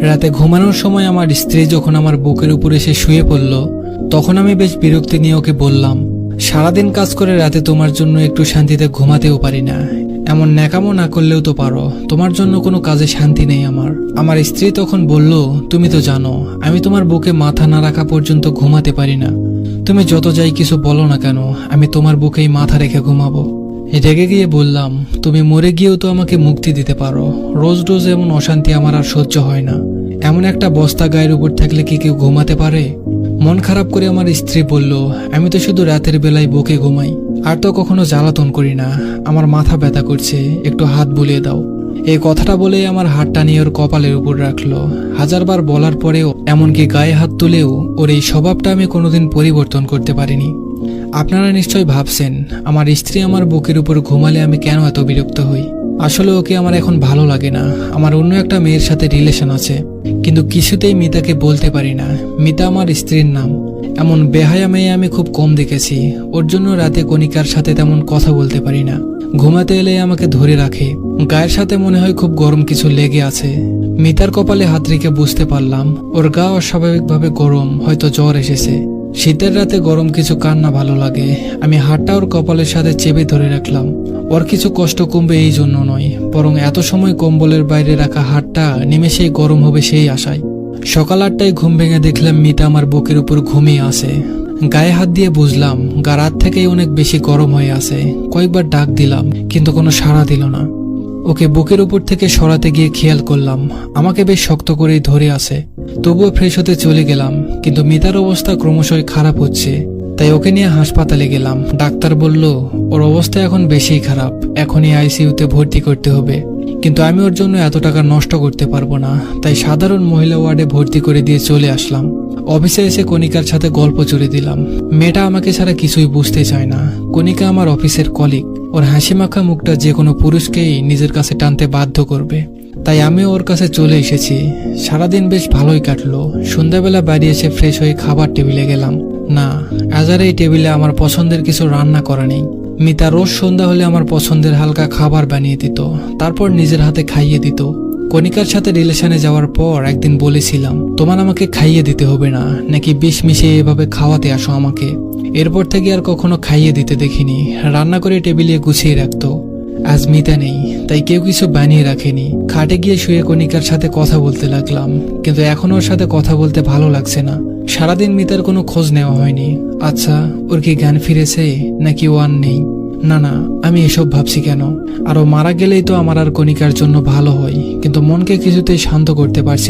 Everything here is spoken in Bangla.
রাতে ঘুমানোর সময় আমার স্ত্রী যখন আমার বুকের উপর এসে শুয়ে পড়ল, তখন আমি বেশ বিরক্তি নিয়ে ওকে বললাম, সারাদিন কাজ করে রাতে তোমার জন্য একটু শান্তিতে ঘুমাতেও পারি না। এমন ন্যাকামো না করলেও তো পারো, তোমার জন্য কোনো কাজে শান্তি নেই আমার। আমার স্ত্রী তখন বলল, তুমি তো জানো আমি তোমার বুকে মাথা না রাখা পর্যন্ত ঘুমাতে পারি না। তুমি যত যাই কিছু বলো না কেন, আমি তোমার বুকেই মাথা রেখে ঘুমাবো। রেগে গিয়ে বললাম, তুমি মরে গিয়েও তো আমাকে মুক্তি দিতে পারো, রোজ রোজ এমন অশান্তি আমার আর সহ্য হয় না। এমন একটা বস্তা গায়ের উপর থাকলে কি কেউ ঘুমাতে পারে? মন খারাপ করে আমার স্ত্রী বলল, আমি তো শুধু রাতের বেলায় বুকে ঘুমাই, আর তো কখনো জ্বালাতন করি না। আমার মাথা ব্যথা করছে, একটু হাত বুলিয়ে দাও। এই কথাটা বলেই আমার হাতটা নিয়ে ওর কপালের উপর রাখলো। হাজারবার বলার পরেও, এমনকি গায়ে হাত তুলেও ওর এই স্বভাবটা আমি কোনোদিন পরিবর্তন করতে পারিনি। আপনারা নিশ্চয়ই ভাবছেন, আমার স্ত্রী আমার বুকের উপর ঘুমালে আমি কেন এত বিরক্ত হই। আসলে ওকে আমার এখন ভালো লাগে না, আমার অন্য একটা মেয়ের সাথে রিলেশন আছে। কিন্তু কিছুতেই মিতাকে বলতে পারি না। মিতা আমার স্ত্রীর নাম। এমন বেহায়া মেয়ে আমি খুব কম দেখেছি। ওর জন্য রাতে কণিকার সাথে তেমন কথা বলতে পারি না। ঘুমাতে এলে আমাকে ধরে রাখে, গায়ের সাথে মনে হয় খুব গরম কিছু লেগে আছে। মিতার কপালে হাত রেখে বুঝতে পারলাম ওর গা অস্বাভাবিকভাবে গরম, হয়তো জ্বর এসেছে। শীতের রাতে গরম কিছু কার না ভালো লাগে। আমি হাতটা ওর কপালের সাথে চেপে ধরে রাখলাম। ওর কিছু কষ্ট কমবে এই জন্য নয়, বরং এত সময় কম্বলের বাইরে রাখা হাতটা নিমেষেই গরম হবে সেই আশায়। সকাল 8টায় ঘুম ভেঙে দেখলাম মিতা আমার বুকের উপর ঘুমিয়ে আছে। গায়ে হাত দিয়ে বুঝলাম গা রাত থেকেই অনেক বেশি গরম হয়ে আছে। কয়েকবার ডাক দিলাম, কিন্তু কোনো সাড়া দিল না। ওকে বুকের উপর থেকে সরাতে গিয়ে খেয়াল করলাম আমাকে বেশ শক্ত করেই ধরে আছে। তবুও ফ্রেশ হতে চলে গেলাম, কিন্তু মিতার অবস্থা ক্রমশই খারাপ হচ্ছে। তাই ওকে নিয়ে হাসপাতালে গেলাম। ডাক্তার বলল ওর অবস্থা এখন বেশিই খারাপ, এখনই আইসিইউতে ভর্তি করতে হবে। কিন্তু আমি ওর জন্য এত টাকা নষ্ট করতে পারবো না, তাই সাধারণ মহিলা ওয়ার্ডে ভর্তি করে দিয়ে চলে আসলাম। অফিসে এসে কণিকার সাথে গল্প জুড়ে দিলাম। মেয়েটা আমাকে ছাড়া কিছুই বুঝতে চায় না। কণিকা আমার অফিসের কলিগ। ওর হাসি মাখা মুখটা যে কোনো পুরুষকেই নিজের কাছে টানতে বাধ্য করবে। তাই আমি ওর কাছে চলে এসেছি। সারাদিন বেশ ভালোই কাটলো। সন্ধ্যাবেলা বাড়ি এসে ফ্রেশ হয়ে খাবার টেবিলে গেলাম। না, আজ আর এই টেবিলে আমার পছন্দের কিছু রান্না করা নেই। মিতা রোজ সন্ধ্যা হলে আমার পছন্দের হালকা খাবার বানিয়ে দিত, তারপর নিজের হাতে খাইয়ে দিত। কণিকার সাথে রিলেশনে যাওয়ার পর একদিন বলেছিলাম, তোমার আমাকে খাইয়ে দিতে হবে না, নাকি বিষ মিশিয়ে এভাবে খাওয়াতে আসো আমাকে। এরপর থেকে আর কখনো খাইয়ে দিতে দেখিনি। রান্না করে টেবিলে গুছিয়ে রাখতো। আজ মিতা নেই, তাই কেউ কিছু বানিয়ে রাখেনি। খাটে গিয়ে শুয়ে কণিকার সাথে কথা বলতে লাগলাম, কিন্তু এখন ওর সাথে কথা বলতে ভালো লাগছে না। সারাদিন মিতার কোনো খোঁজ নেওয়া হয়নি। আচ্ছা, ওর কি জ্ঞান ফিরেছে, নাকি ও আর নেই? না না, আমি এসব ভাবছি কেন? আর ও মারা গেলেই তো আমার আর কণিকার জন্য ভালো হয়, কিন্তু মনকে কিছুতেই শান্ত করতে পারছি